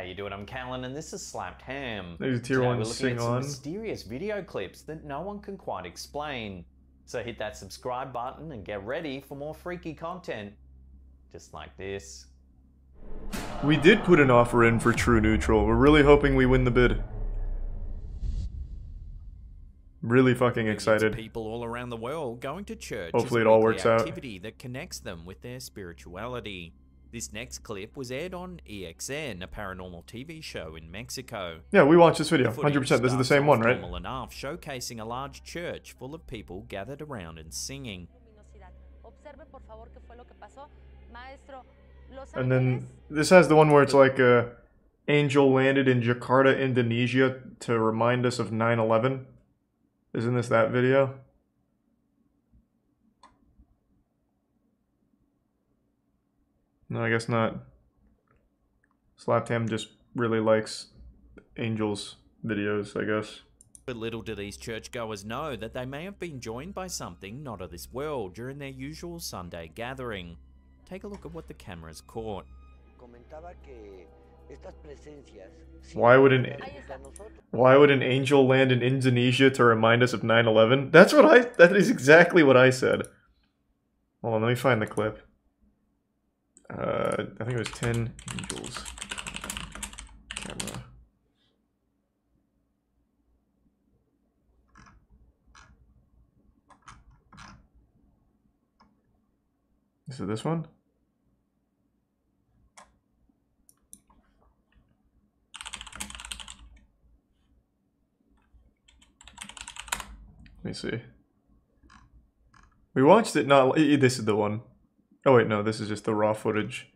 you doing? I'm Callan and this is Slapped Ham. There's tier Today 1 we're looking sing at some on. mysterious video clips that no one can quite explain. So hit that subscribe button and get ready for more freaky content. Just like this. We did put an offer in for True Neutral. We're really hoping we win the bid. Really fucking excited. People all around the world going to church. Hopefully is it all weekly works out. Activity that connects them with their spirituality. This next clip was aired on EXN, a paranormal TV show in Mexico. Yeah, we watched this video. The footage 100%. This is the same starts one, right? off normal enough, showcasing a large church full of people gathered around and singing. And then this has the one where it's like angel landed in Jakarta, Indonesia to remind us of 9/11. Isn't this that video? No, I guess not. Slaptam just really likes Angels videos, I guess. But little do these churchgoers know that they may have been joined by something not of this world during their usual Sunday gathering. Take a look at what the cameras caught. Why would an angel land in Indonesia to remind us of 9/11? That is exactly what I said. Hold on, let me find the clip. I think it was 10 angels. Camera. Is it this one? Let me see. We watched it not... This is the one. Oh wait, no, this is just the raw footage.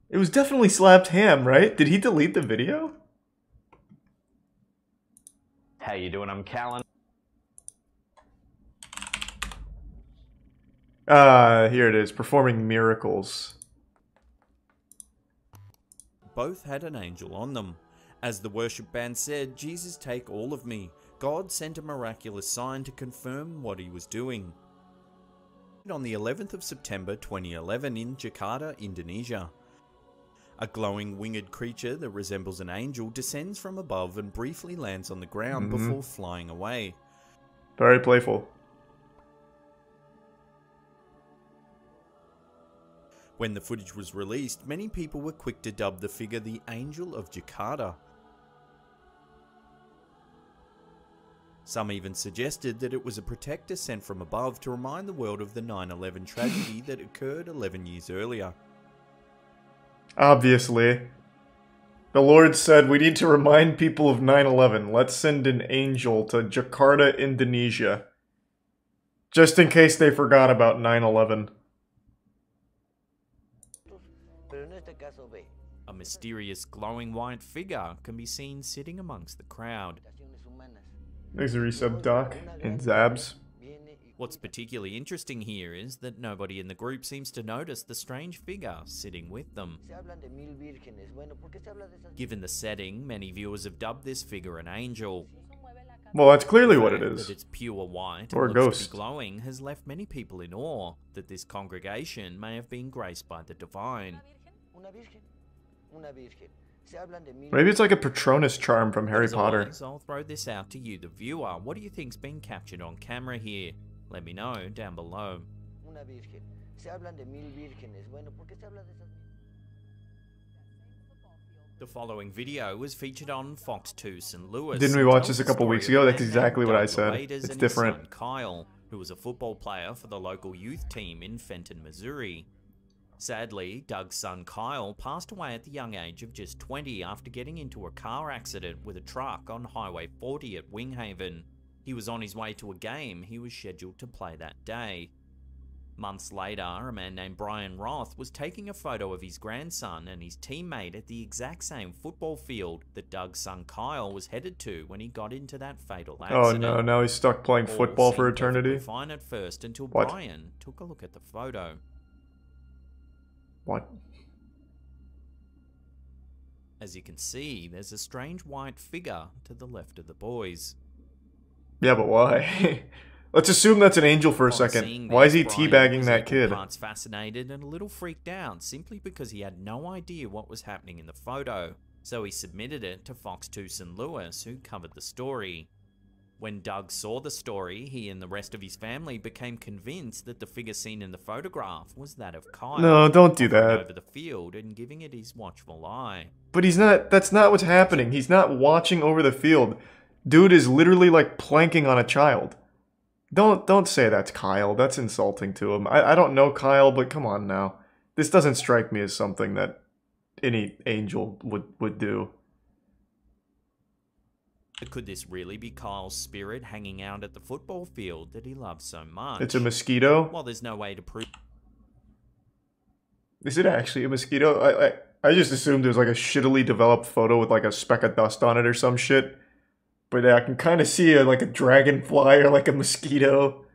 It was definitely Slapped Ham, right? Did he delete the video? How you doing? I'm Callan. Here it is. Performing miracles. Both had an angel on them. As the worship band said, "Jesus, take all of me." God sent a miraculous sign to confirm what he was doing. On the 11th of September 2011 in Jakarta, Indonesia. A glowing winged creature that resembles an angel descends from above and briefly lands on the ground before flying away. Very playful. When the footage was released, many people were quick to dub the figure the Angel of Jakarta. Some even suggested that it was a protector sent from above to remind the world of the 9/11 tragedy that occurred 11 years earlier. Obviously. The Lord said we need to remind people of 9/11. Let's send an angel to Jakarta, Indonesia. Just in case they forgot about 9/11. A mysterious glowing white figure can be seen sitting amongst the crowd. There's a resub doc in Zabs. What's particularly interesting here is that nobody in the group seems to notice the strange figure sitting with them. Given the setting, many viewers have dubbed this figure an angel. Well, that's clearly what it That is. it's pure white Or a and looks ghost. to be glowing has left many people in awe that this congregation may have been graced by the divine. Maybe it's like a Patronus charm from Harry As Potter. always, I'll throw this out to you, the viewer. What do you think's been captured on camera here? Let me know down below. The following video was featured on Fox 2 St. Louis. Didn't we and watch tells this a the couple story weeks of ago? a That's man exactly named what I Doug said. Waiters It's and his different. son, Kyle, who was a football player for the local youth team in Fenton, Missouri. Sadly, Doug's son Kyle passed away at the young age of just 20 after getting into a car accident with a truck on Highway 40 at Winghaven. He was on his way to a game he was scheduled to play that day. Months later, a man named Brian Roth was taking a photo of his grandson and his teammate at the exact same football field that Doug's son Kyle was headed to when he got into that fatal Oh accident. no, now he's stuck playing All football for seemed perfectly eternity? fine at first until What? Brian took a look at the photo. What? As you can see, there's a strange white figure to the left of the boys. Yeah, but why? Let's assume that's an angel for a Upon second. seeing Why is he this, Brian teabagging was that equal kid? parts fascinated and a little freaked out simply because he had no idea what was happening in the photo, so he submitted it to Fox 2 St. Louis, who covered the story. When Doug saw the story, he and the rest of his family became convinced that the figure seen in the photograph was that of Kyle. No, don't do hovering that. over the field and giving it his watchful eye. But he's not, that's not what's happening. He's not watching over the field. Dude is literally like planking on a child. Don't say that's Kyle. That's insulting to him. I don't know Kyle, but come on now. This doesn't strike me as something that any angel would do. Could this really be Kyle's spirit hanging out at the football field that he loves so much? It's a mosquito? Well, there's no way to prove. Is it actually a mosquito? I just assumed it was like a shittily developed photo with like a speck of dust on it or some shit. But I can kind of see like a dragonfly or like a mosquito.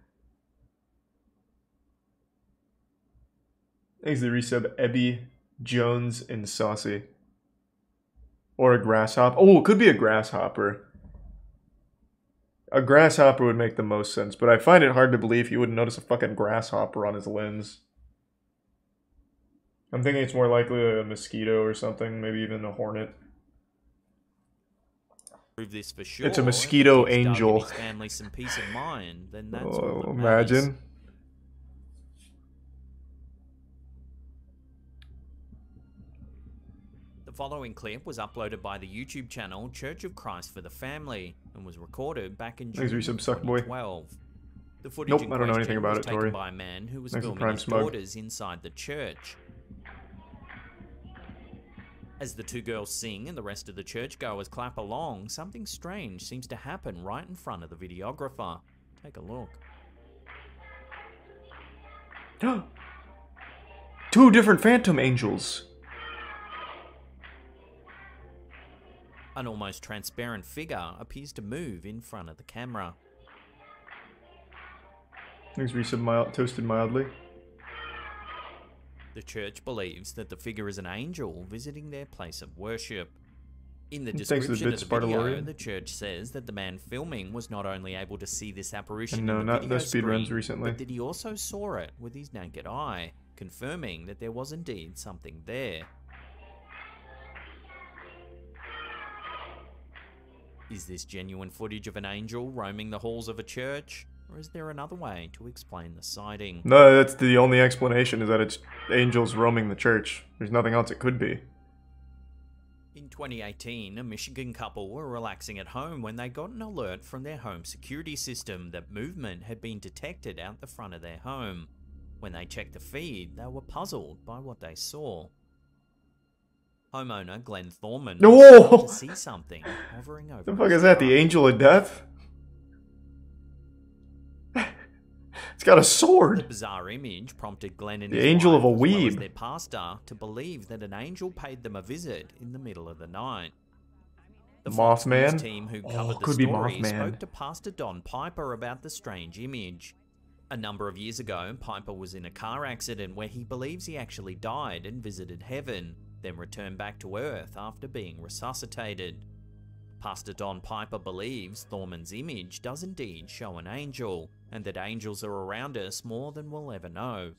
Thanks to the resub, Ebby, Jones, and Saucy. Or a grasshopper. Oh, it could be a grasshopper. A grasshopper would make the most sense, but I find it hard to believe you wouldn't notice a fucking grasshopper on his lens. I'm thinking it's more likely a mosquito or something, maybe even a hornet. Prove this for sure. It's a mosquito If it gives Doug angel. and his family some peace of mind, then that's all Oh, that matters. imagine. The following clip was uploaded by the YouTube channel Church of Christ for the Family and was recorded back in June Thanks for your sub, Suckboy. 2012. The footage Nope, in I don't know question anything about was it, taken Tori. by a man who was Thanks for filming Prime his Smug. daughters inside the church. As the two girls sing and the rest of the churchgoers clap along, something strange seems to happen right in front of the videographer. Take a look. Two different phantom angels. An almost transparent figure appears to move in front of the camera. Thanks for resub, toasted mildly. The church believes that the figure is an angel visiting their place of worship. In the Thanks to the description bits, of the video, Spartalorian. the church says that the man filming was not only able to see this apparition And no, in the not video no speedruns screen, recently. but that he also saw it with his naked eye, confirming that there was indeed something there. Is this genuine footage of an angel roaming the halls of a church? Or is there another way to explain the sighting? No, that's the only explanation, is that it's angels roaming the church. There's nothing else it could be. In 2018, a Michigan couple were relaxing at home when they got an alert from their home security system that movement had been detected out the front of their home. When they checked the feed, they were puzzled by what they saw. Homeowner Glenn Thorman was Whoa! starting to see something hovering over The fuck his is that? The truck. angel of death? It's got a The sword. bizarre image prompted Glenn and The his angel of wife, a as well as weeb. their pastor, to believe that an angel paid them a visit in the middle of the night. The Fox Mothman? News team who Oh, covered the could be story Mothman. spoke to Pastor Don Piper about the strange image. A number of years ago, Piper was in a car accident where he believes he actually died and visited heaven, then returned back to Earth after being resuscitated. Pastor Don Piper believes Thorman's image does indeed show an angel, and that angels are around us more than we'll ever know.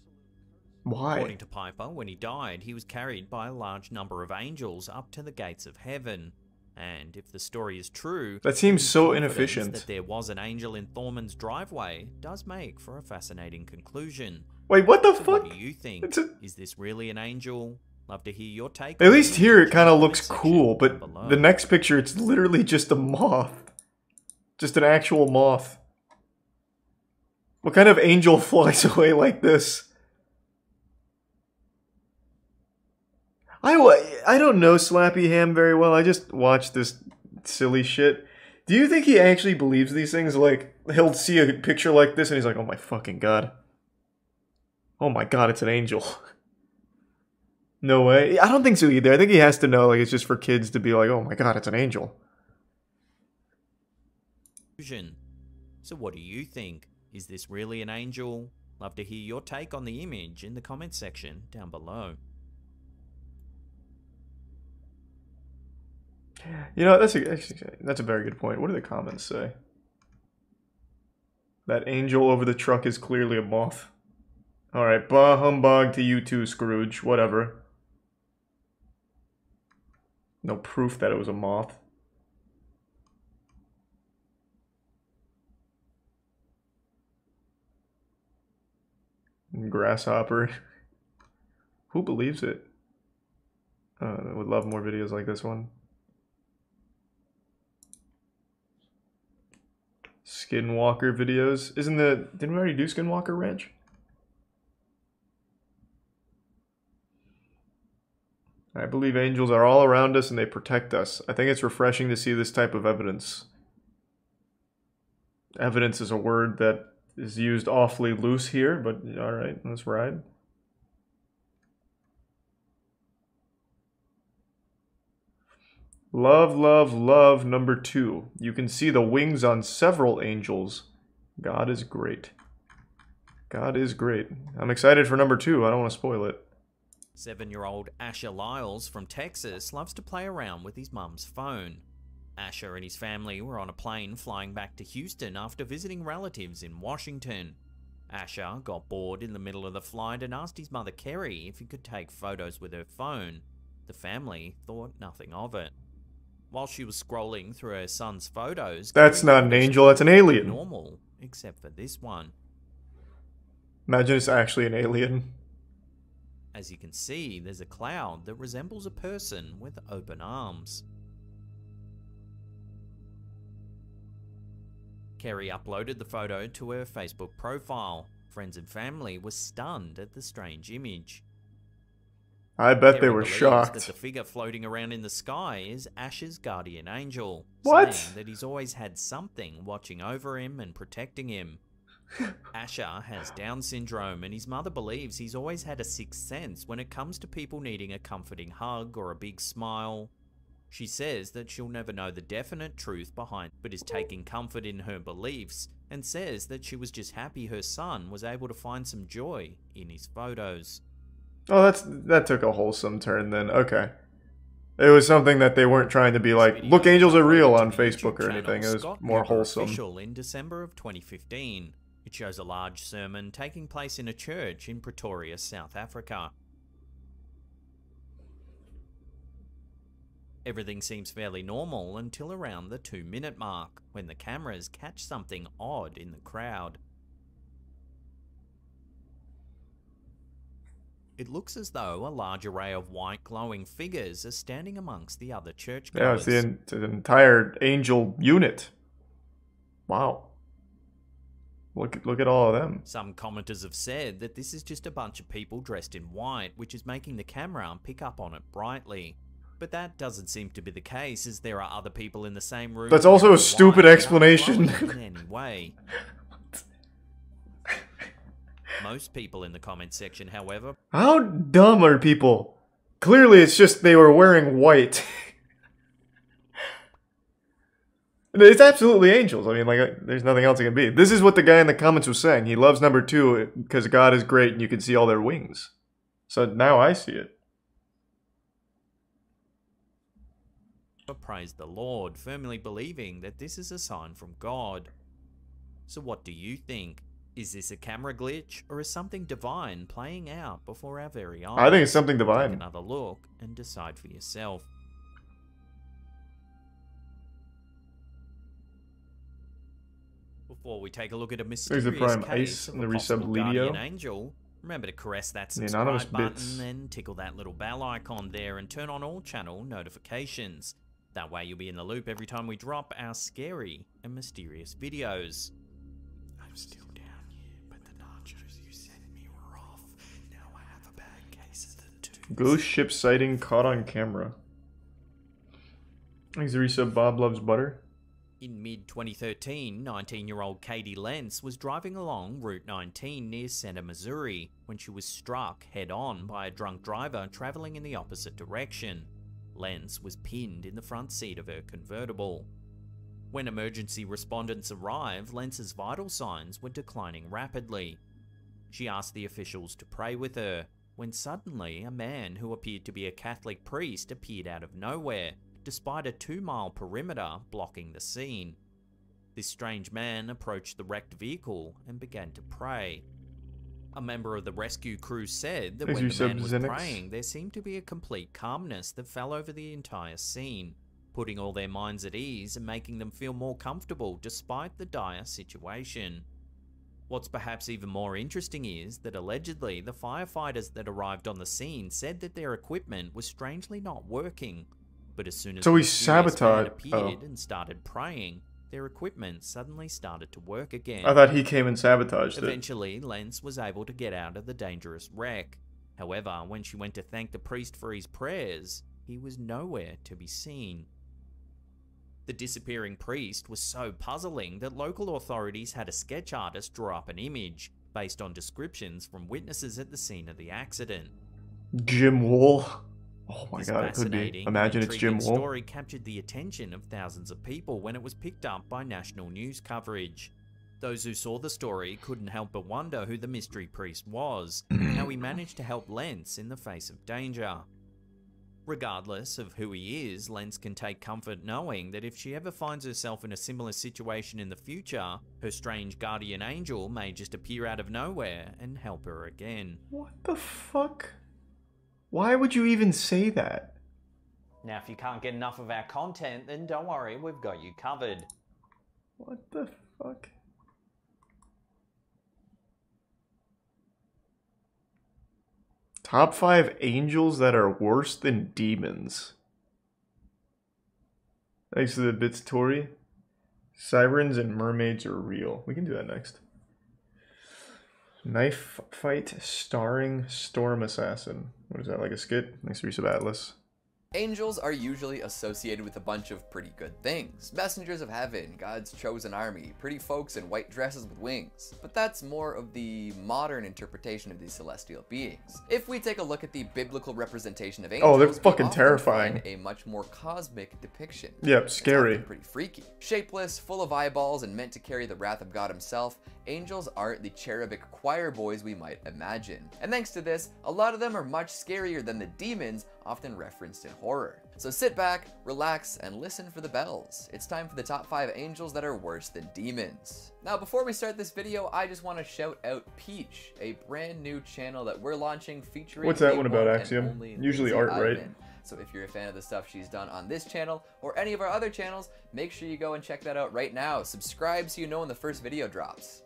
Why? According to Piper, when he died, he was carried by a large number of angels up to the gates of heaven. And if the story is true, That seems his so confidence inefficient. that there was an angel in Thorman's driveway does make for a fascinating conclusion. Wait, what the So fuck? what do you think? It's a- Is this really an angel? Love to hear your take. At on least the here it image kind in of the looks comment section cool, down but below. the next picture, it's literally just a moth. Just an actual moth. What kind of angel flies away like this? I don't know Slappy Ham very well. I just watch this silly shit. Do you think he actually believes these things? Like, he'll see a picture like this and he's like, oh my fucking god. Oh my god, it's an angel. No way. I don't think so either. I think he has to know, like, it's just for kids to be like, oh my god, it's an angel. So what do you think? Is this really an angel? Love to hear your take on the image in the comment section down below. You know, that's a very good point. What do the comments say? That angel over the truck is clearly a moth. Alright, bah humbug to you too, Scrooge. Whatever. No proof that it was a moth. Grasshopper. Who believes it? I would love more videos like this one. Skinwalker videos. Didn't we already do Skinwalker Ranch? I believe angels are all around us and they protect us. I think it's refreshing to see this type of evidence. Evidence is a word that is used awfully loose here, but alright, let's ride. Love, love, love number 2. You can see the wings on several angels. God is great. God is great. I'm excited for number 2. I don't want to spoil it. 7-year-old Asher Lyles from Texas loves to play around with his mum's phone. Asher and his family were on a plane flying back to Houston after visiting relatives in Washington. Asher got bored in the middle of the flight and asked his mother Kerry if he could take photos with her phone. The family thought nothing of it. While she was scrolling through her son's photos... That's not an angel, that's an alien. Normal, except for this one. Imagine it's actually an alien. As you can see, there's a cloud that resembles a person with open arms. Kerry uploaded the photo to her Facebook profile. Friends and family were stunned at the strange image. I bet Kerry they were believes shocked. that the figure floating around in the sky is Asher's guardian angel, What? saying that he's always had something watching over him and protecting him. Asher has Down syndrome and his mother believes he's always had a sixth sense when it comes to people needing a comforting hug or a big smile. She says that she'll never know the definite truth behind, but is taking comfort in her beliefs and says that she was just happy her son was able to find some joy in his photos. Oh, that took a wholesome turn then. Okay. It was something that they weren't trying to be like, look, angels are real on Facebook or anything. It was more wholesome. Official in December of 2015. It shows a large sermon taking place in a church in Pretoria, South Africa. Everything seems fairly normal until around the 2-minute mark, when the cameras catch something odd in the crowd. It looks as though a large array of white glowing figures are standing amongst the other churchgoers. Yeah, it's the entire angel unit. Wow. Look at all of them. Some commenters have said that this is just a bunch of people dressed in white, which is making the camera pick up on it brightly. But that doesn't seem to be the case, as there are other people in the same room. That's also a stupid explanation. In any way. Most people in the comment section, however... How dumb are people? Clearly it's just they were wearing white. It's absolutely angels. I mean, like, there's nothing else it can be. This is what the guy in the comments was saying. He loves number 2 because God is great and you can see all their wings. So now I see it. Praise the Lord, firmly believing that this is a sign from God. So what do you think? Is this a camera glitch, or is something divine playing out before our very eyes? I think it's something divine. Take another look and decide for yourself. Before we take a look at a mysterious There's the Prime case Ice of and a the possible resub guardian Lidio. angel, remember to caress that The anonymous subscribe bits. button and tickle that little bell icon there and turn on all channel notifications. That way you'll be in the loop every time we drop our scary and mysterious videos. I'm still down here, but the nachos you sent me were off. Now I have a bad case of the tooth. Ghost ship sighting caught on camera. Thanks, resub Bob Loves Butter. In mid-2013, 19-year-old Katie Lentz was driving along Route 19 near Center, Missouri, when she was struck head-on by a drunk driver traveling in the opposite direction. Lentz was pinned in the front seat of her convertible. When emergency respondents arrived, Lentz's vital signs were declining rapidly. She asked the officials to pray with her, when suddenly a man who appeared to be a Catholic priest appeared out of nowhere, despite a 2-mile perimeter blocking the scene. This strange man approached the wrecked vehicle and began to pray. A member of the rescue crew said that when the man was praying, there seemed to be a complete calmness that fell over the entire scene, putting all their minds at ease and making them feel more comfortable despite the dire situation. What's perhaps even more interesting is that allegedly the firefighters that arrived on the scene said that their equipment was strangely not working, but as soon as the sabotaged appeared and started praying, their equipment suddenly started to work again. I thought he came and sabotaged it. Eventually, Lentz was able to get out of the dangerous wreck. However, when she went to thank the priest for his prayers, he was nowhere to be seen. The disappearing priest was so puzzling that local authorities had a sketch artist draw up an image based on descriptions from witnesses at the scene of the accident. Jim Wool. Oh my This god, it could be. fascinating Imagine and it's Jim intriguing Wool. story captured the attention of thousands of people when it was picked up by national news coverage. Those who saw the story couldn't help but wonder who the mystery priest was, and how he managed to help Lentz in the face of danger. Regardless of who he is, Lentz can take comfort knowing that if she ever finds herself in a similar situation in the future, her strange guardian angel may just appear out of nowhere and help her again. What the fuck? Why would you even say that? Now, if you can't get enough of our content, then don't worry, we've got you covered. What the fuck? Top 5 angels that are worse than demons. Thanks to the bits, Tori. Sirens and mermaids are real. We can do that next. Knife fight starring Storm Assassin. What is that, like a skit? Thanks to Resub Atlas. Angels are usually associated with a bunch of pretty good things. Messengers of heaven, God's chosen army, pretty folks in white dresses with wings. But that's more of the modern interpretation of these celestial beings. If we take a look at the biblical representation of angels, they're fucking we often terrifying. find a much more cosmic depiction. Yep, It's scary. often pretty freaky. Shapeless, full of eyeballs, and meant to carry the wrath of God himself, angels aren't the cherubic choir boys we might imagine. And thanks to this, a lot of them are much scarier than the demons often referenced in horror. So sit back, relax, and listen for the bells. It's time for the top 5 angels that are worse than demons. Now, before we start this video, I just want to shout out Peach, a brand new channel that we're launching featuring What's that a one about, and Axiom? only Usually Lindsay art, right? Ivan. So if you're a fan of the stuff she's done on this channel or any of our other channels, make sure you go and check that out right now. Subscribe so you know when the first video drops.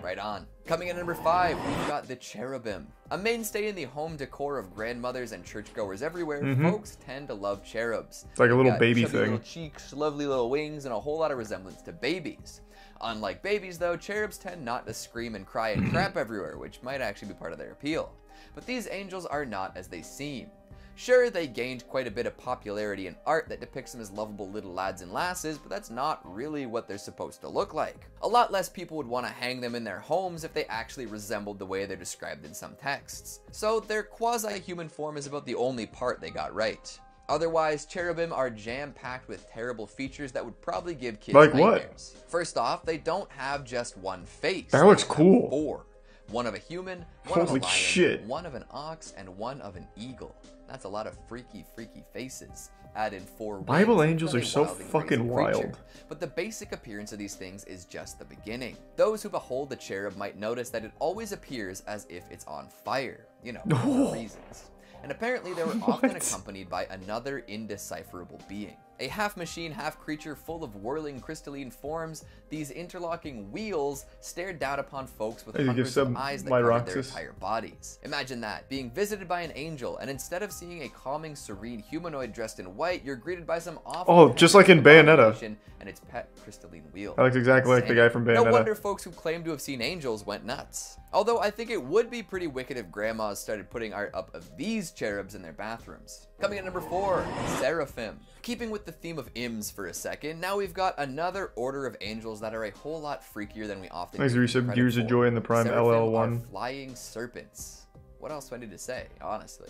Right on. Coming in at number 5, we've got the cherubim. A mainstay in the home decor of grandmothers and churchgoers everywhere, folks tend to love cherubs. It's like a little They've got baby chubby thing. little cheeks, lovely little wings, and a whole lot of resemblance to babies. Unlike babies, though, cherubs tend not to scream and cry and crap everywhere, which might actually be part of their appeal. But these angels are not as they seem. Sure, they gained quite a bit of popularity in art that depicts them as lovable little lads and lasses, but that's not really what they're supposed to look like. A lot less people would want to hang them in their homes if they actually resembled the way they're described in some texts. So their quasi-human form is about the only part they got right. Otherwise, cherubim are jam-packed with terrible features that would probably give kids Like what? nightmares. First off, they don't have just one face. That looks They have cool. 4. One of a human, one of a Holy lion, shit. one of an ox, and one of an eagle. That's a lot of freaky faces. Add in 4 Bible wings, angels really are so wild and fucking crazy creature. wild. But the basic appearance of these things is just the beginning. Those who behold the cherub might notice that it always appears as if it's on fire, you know, for reasons. And apparently they were often What? accompanied by another indecipherable being. A half-machine, half-creature full of whirling crystalline forms, these interlocking wheels stared down upon folks with Hey, you hundreds give of some eyes that covered their Myroxis? entire bodies. Imagine that, being visited by an angel, and instead of seeing a calming, serene humanoid dressed in white, you're greeted by some awful... Oh, just like in Bayonetta. abomination and its pet crystalline wheel. That looks exactly like the guy from No Bayonetta. wonder folks who claim to have seen angels went nuts. Although I think it would be pretty wicked if grandmas started putting art up of these cherubs in their bathrooms. Coming at number 4, Seraphim. Keeping with the theme of Imps for a second, now we've got another order of angels that are a whole lot freakier than we often Thanks, give Resub. credit Gears of for. Joy in the Prime Seraphim LL1. are flying serpents. What else do I need to say, honestly?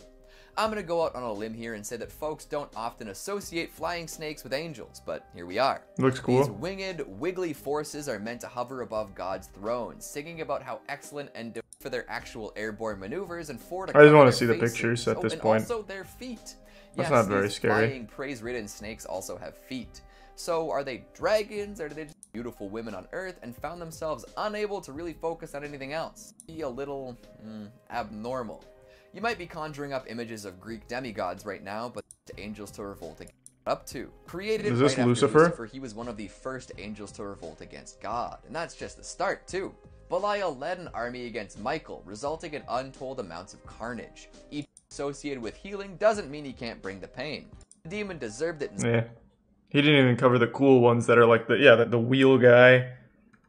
I'm gonna go out on a limb here and say that folks don't often associate flying snakes with angels, but here we are. Looks cool. These winged, wiggly forces are meant to hover above God's throne, singing about how excellent and for their actual airborne maneuvers and for to I just cover want their to see the faces. pictures at this and point. also their feet. That's Yes, not very these scary. flying, praise-ridden snakes also have feet. So are they dragons, or do they just beautiful women on earth and found themselves unable to really focus on anything else. Be a little abnormal. You might be conjuring up images of Greek demigods right now, but angels to revolt against up to. Created Is this right Lucifer? after Lucifer, he was one of the first angels to revolt against God, and that's just the start too. Belial led an army against Michael, resulting in untold amounts of carnage. Each associated with healing doesn't mean he can't bring the pain. The demon deserved it. Yeah. He didn't even cover the cool ones that are like the wheel guy.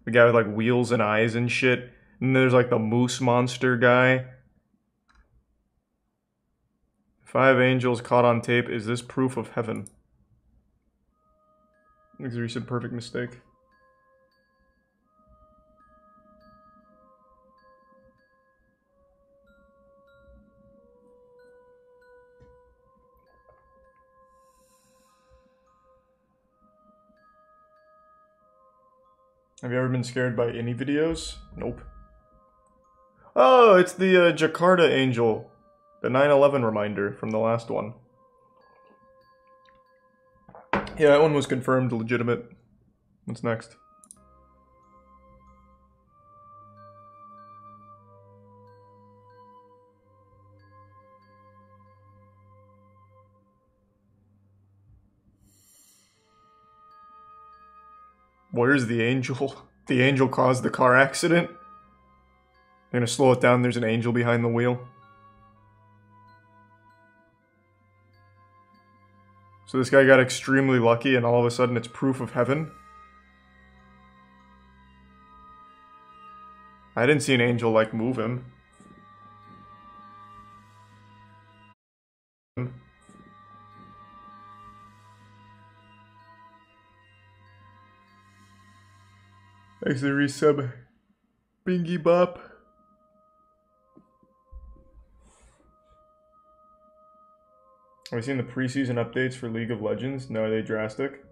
The guy with like wheels and eyes and shit. And there's like the moose monster guy. 5 angels caught on tape. Is this proof of heaven? Makes a recent perfect mistake. Have you ever been scared by any videos? Nope. Oh, it's the Jakarta angel. The 9/11 reminder from the last one. Yeah, that one was confirmed legitimate. What's next? Where's the angel? The angel caused the car accident? They're gonna slow it down, there's an angel behind the wheel. So this guy got extremely lucky and all of a sudden it's proof of heaven? I didn't see an angel like move him. Thanks for the resub. Bingy Bop. Have we seen the preseason updates for League of Legends? No, are they drastic?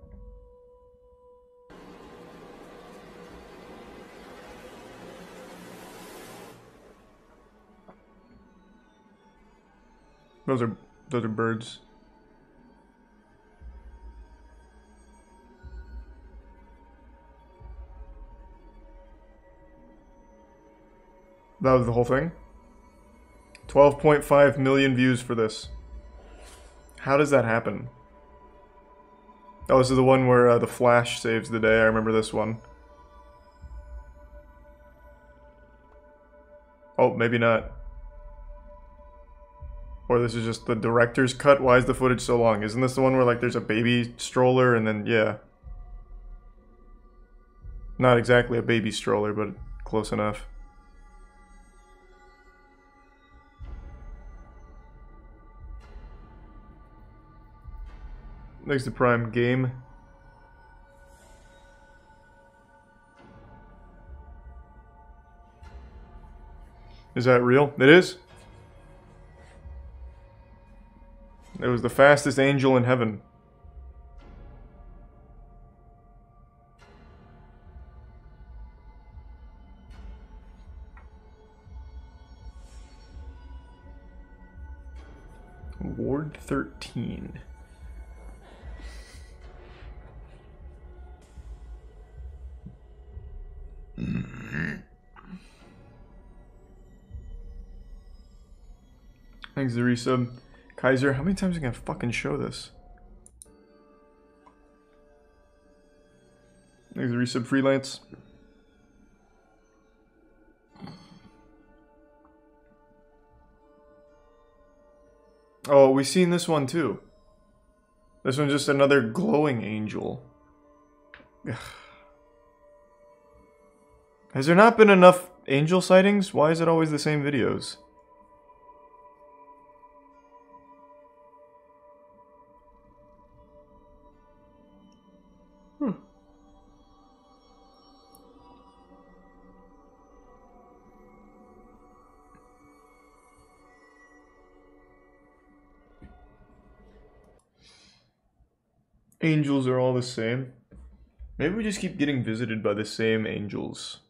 Those are birds. That was the whole thing? 12.5 million views for this. How does that happen? Oh, this is the one where the Flash saves the day. I remember this one. Oh, maybe not. Or this is just the director's cut. Why is the footage so long? Isn't this the one where like there's a baby stroller and then, yeah. Not exactly a baby stroller, but close enough. Next to Prime Game. Is that real? It is? It was the fastest angel in heaven. Ward 13. Thanks, the resub. Kaiser, how many times are you gonna fucking show this? Thanks, the resub, freelance. Oh, we've seen this one too. This one's just another glowing angel. Has there not been enough angel sightings? Why is it always the same videos? Angels are all the same. Maybe we just keep getting visited by the same angels.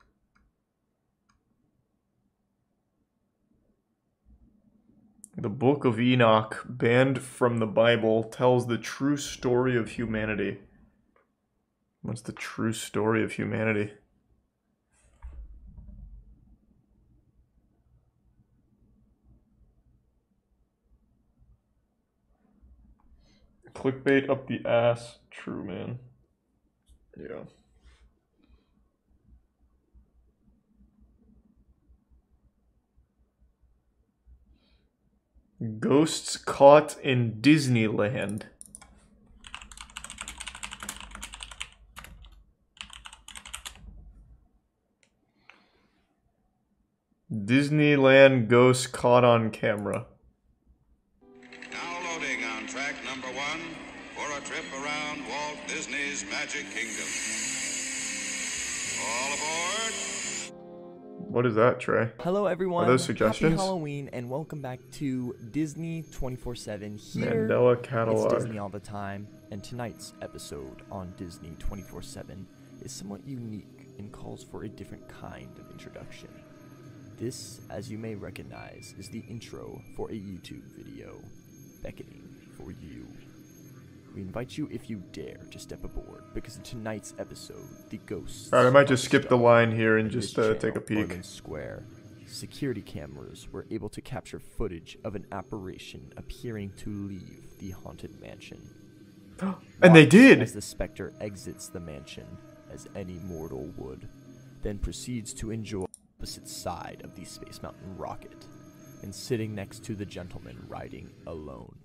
The Book of Enoch, banned from the Bible, tells the true story of humanity. What's the true story of humanity? Clickbait up the ass. True, man. Yeah. Ghosts caught in Disneyland. Disneyland ghosts caught on camera. Now loading on track number 1 for a trip around Walt Disney's Magic Kingdom. All aboard! What is that, Trey? Hello everyone, Are those suggestions? Happy Halloween and welcome back to Disney 24/7 here. Mandela Catalog. It's Disney all the time, and tonight's episode on Disney 24/7 is somewhat unique and calls for a different kind of introduction. This, as you may recognize, is the intro for a YouTube video, beckoning for you. We invite you, if you dare, to step aboard, because in tonight's episode, the ghosts... Alright, I might just skip the line here and just take a peek. Orleans Square, security cameras were able to capture footage of an apparition appearing to leave the haunted mansion. And they did! As the specter exits the mansion, as any mortal would, then proceeds to enjoy the opposite side of the Space Mountain rocket, and sitting next to the gentleman riding alone.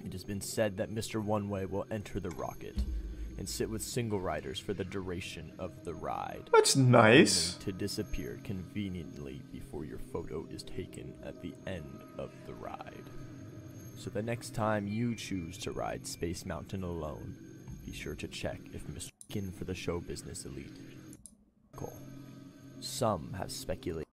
It has been said that Mr. One Way will enter the rocket and sit with single riders for the duration of the ride. That's nice. To disappear conveniently before your photo is taken at the end of the ride. So the next time you choose to ride Space Mountain alone, be sure to check if Mr. In for the show business elite. Cool. Some have speculated